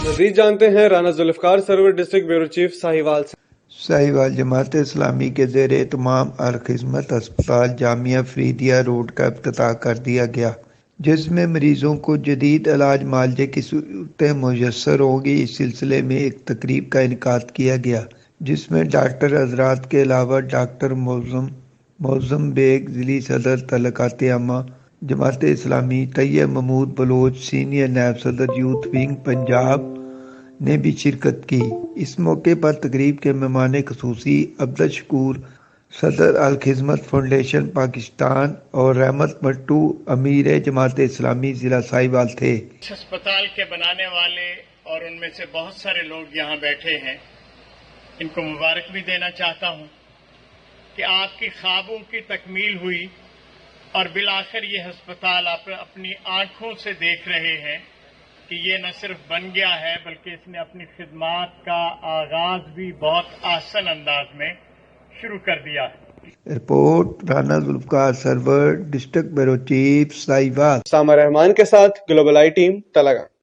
مزید جانتے ہیں رانا ذوالفقار سرور ڈسٹرکٹ بیورو چیف ساہیوال سے۔ ساہیوال جماعت اسلامی کے زیر اہتمام الخدمت ہسپتال جامعہ فریدیہ روڈ کا افتتاح کر دیا گیا، جس میں مریضوں کو جدید علاج معالجے کی سہولتیں میسر ہوں گی۔ اس سلسلے میں ایک تقریب کا انعقاد کیا گیا جس میں ڈاکٹر حضرات کے علاوہ ڈاکٹر معظم بیگ ضلعی صدر تعلقات عامہ جماعت اسلامی، طیب محمود بلوچ سینئر نائب صدر یوتھ ونگ پنجاب نے بھی شرکت کی۔ اس موقع پر تقریب کے مہمان خصوصی عبدالشکور صدر الخدمت فاؤنڈیشن پاکستان اور رحمت مٹو امیر جماعت اسلامی ضلع ساہیوال تھے۔ اس ہسپتال کے بنانے والے اور ان میں سے بہت سارے لوگ یہاں بیٹھے ہیں، ان کو مبارک بھی دینا چاہتا ہوں کہ آپ کی خوابوں کی تکمیل ہوئی اور بالآخر یہ ہسپتال آپ اپنی آنکھوں سے دیکھ رہے ہیں کہ یہ نہ صرف بن گیا ہے بلکہ اس نے اپنی خدمات کا آغاز بھی بہت آسان انداز میں شروع کر دیا ہے۔ رپورٹ رانا ذوالفقار سرور ڈسٹرکٹ بیورو چیف ساہیوال۔ سامہ رحمان کے ساتھ گلوبل آئی ٹیم تلنگانہ۔